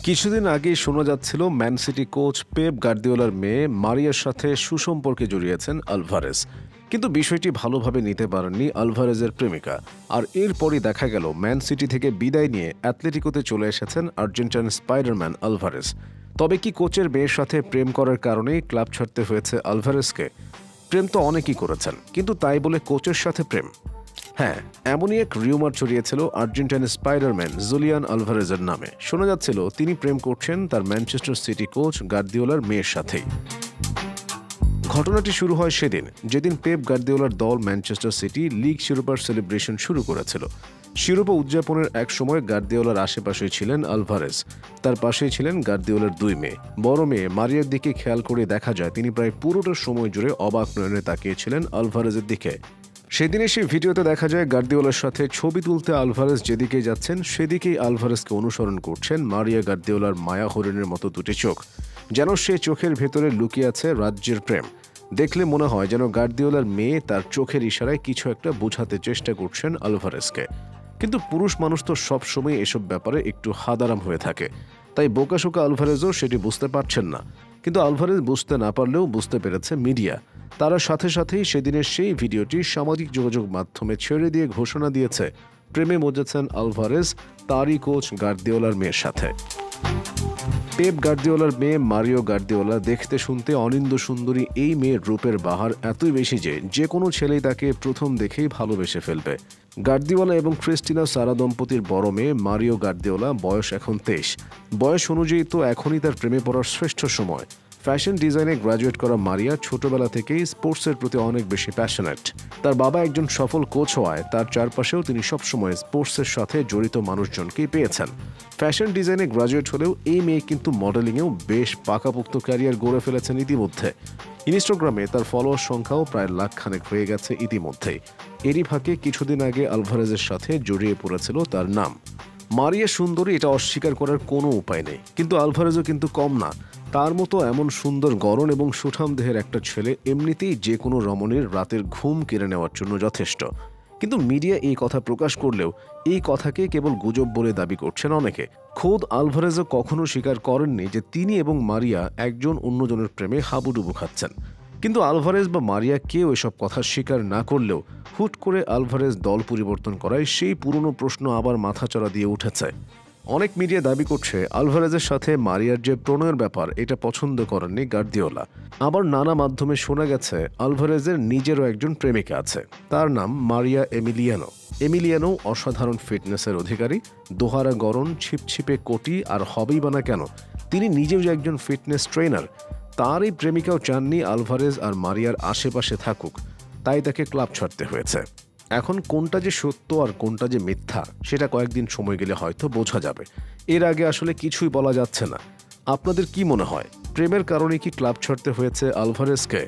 কিছুদিন আগেই শোনা যাচ্ছিল ম্যান সিটি কোচ পেপ গার্দিওলার মেয়ে মারিয়ার সাথে সুসম্পর্কে জড়িয়েছেন আলভারেজ। কিন্তু বিষয়টি ভালোভাবে নিতে পারেননি আলভারেজের প্রেমিকা। আর এরপরই দেখা গেল ম্যান সিটি থেকে বিদায় নিয়ে অ্যাটলেটিকোতে চলে এসেছেন আর্জেন্টাইন স্পাইডারম্যান আলভারেজ। তবে কি কোচের মেয়ের সাথে প্রেম করার কারণেই ক্লাব ছাড়তে হয়েছে আলভারেজকে? প্রেম তো অনেকেই করেছেন, কিন্তু তাই বলে কোচের সাথে প্রেম? হ্যাঁ, এমনই এক রিউমার ছড়িয়েছিল আর্জেন্টাইন স্পাইডারম্যান জুলিয়ান আলভারেজের নামে। শোনা যাচ্ছিল তিনি প্রেম করছেন তার ম্যানচেস্টার সিটি কোচ গার্দিওলার মেয়ের সাথেই। ঘটনাটি শুরু হয় সেদিন যেদিন পেপ গার্দিওলার দল ম্যানচেস্টার সিটি লিগ শিরোপার সেলিব্রেশন শুরু করেছিল। শিরোপা উদযাপনের এক সময় গার্দিওলার আশেপাশেই ছিলেন আলভারেজ। তার পাশেই ছিলেন গার্দিওলার দুই মেয়ে। বড় মেয়ে মারিয়ার দিকে খেয়াল করে দেখা যায় তিনি প্রায় পুরোটা সময় জুড়ে অবাক নয়নে তাকিয়েছিলেন আলভারেজের দিকে। সেদিনে সেই ভিডিওতে দেখা যায় গার্দিওলার সাথে ছবি তুলতে আলভারেজ যেদিকে যাচ্ছেন সেদিকেই আলভারেজকে অনুসরণ করছেন মারিয়া গার্দিওলার মায়া হরিণের মতো দুটি চোখ। যেন সে চোখের ভেতরে লুকিয়ে আছে রাজ্যের প্রেম। দেখলে মনে হয় যেন গার্দিওলার মেয়ে তার চোখের ইশারায় কিছু একটা বোঝাতে চেষ্টা করছেন আলভারেজকে। কিন্তু পুরুষ মানুষ তো সবসময় এসব ব্যাপারে একটু হাদারাম হয়ে থাকে, তাই বোকাশোকা আলভারেজও সেটি বুঝতে পারছেন না। কিন্তু আলভারেজ বুঝতে না পারলেও বুঝতে পেরেছে মিডিয়া। তারা সাথে সাথেই সেদিনের সেই ভিডিওটি সামাজিক যোগাযোগ মাধ্যমে ছেড়ে দিয়ে ঘোষণা দিয়েছে প্রেমে মজেছেন আলভারেজ তারই কোচ গার্দিওলার মেয়ের সাথে। পেপ গার্দিওলার মেয়ে মারিও গার্দিওলা দেখতে শুনতে অনিন্দ সুন্দরী। এই মেয়ের রূপের বাহার এতই বেশি যে কোনো ছেলেই তাকে প্রথম দেখেই ভালোবেসে ফেলবে। গার্দিওলা এবং ক্রিস্টিনা সারা দম্পতির বড় মেয়ে মারিও গার্দিওলা বয়স এখন 23। বয়স অনুযায়ী তো এখনই তার প্রেমে পড়ার শ্রেষ্ঠ সময়। ফ্যাশন ডিজাইনে গ্র্যাজুয়েট করা মারিয়া ছোটবেলা থেকেই স্পোর্টসের প্রতি অনেক বেশি প্যাশনেট। তার বাবা একজন সফল কোচ হওয়ায় তার চারপাশেও তিনি সবসময় স্পোর্টসের সাথে জড়িত মানুষজনকেই পেয়েছেন। ফ্যাশন ডিজাইনে গ্র্যাজুয়েট হলেও এই মেয়ে কিন্তু মডেলিংয়েও বেশ পাকাপোক্ত ক্যারিয়ার গড়ে ফেলেছেন ইতিমধ্যে। ইনস্টাগ্রামে তার ফলোয়ার সংখ্যাও প্রায় লাখখানেক হয়ে গেছে ইতিমধ্যেই। এরই ফাঁকে কিছুদিন আগে আলভারেজের সাথে জড়িয়ে পড়েছিল তার নাম। মারিয়া সুন্দরী, এটা অস্বীকার করার কোনো উপায় নেই, কিন্তু আলভারেজও কিন্তু কম না। তার মতো এমন সুন্দর গড়ন এবং সুঠাম দেহের একটা ছেলে এমনিতেই যে কোনো রমণীর রাতের ঘুম কেড়ে নেওয়ার জন্য যথেষ্ট। কিন্তু মিডিয়া এই কথা প্রকাশ করলেও এই কথাকে কেবল গুজব বলে দাবি করছেন অনেকে। খোদ আলভারেজও কখনো স্বীকার করেননি যে তিনি এবং মারিয়া একজন অন্যজনের প্রেমে হাবুডুবু খাচ্ছেন। কিন্তু আলভারেজ বা মারিয়া কেউ এসব কথা স্বীকার না করলেও হুট করে আলভারেজ দল পরিবর্তন করায় সেই পুরনো প্রশ্ন আবার মাথাচড়া দিয়ে উঠেছে। অনেক মিডিয়া দাবি করছে আলভারেজের সাথে মারিয়ার যে প্রণয়ের ব্যাপার, এটা পছন্দ করেননি গার্দিওলা। আবার নানা মাধ্যমে শোনা গেছে আলভারেজের নিজেরও একজন প্রেমিকা আছে, তার নাম মারিয়া এমিলিয়ানো। এমিলিয়ানো অসাধারণ ফিটনেসের অধিকারী, দোহারা গড়ন, ছিপছিপে কোটি, আর হবেই বা না কেন, তিনি নিজেও যে একজন ফিটনেস ট্রেনার। তার এই প্রেমিকাও চাননি আলভারেজ আর মারিয়ার আশেপাশে থাকুক, তাই তাকে ক্লাব ছাড়তে হয়েছে। এখন কোনটা যে সত্য আর কোনটা যে মিথ্যা সেটা কয়েকদিন সময় গেলে হয়তো বোঝা যাবে। এর আগে আসলে কিছুই বলা যাচ্ছে না। আপনাদের কি মনে হয়, প্রেমের কারণে কি ক্লাব ছাড়তে হয়েছে আলভারেজকে?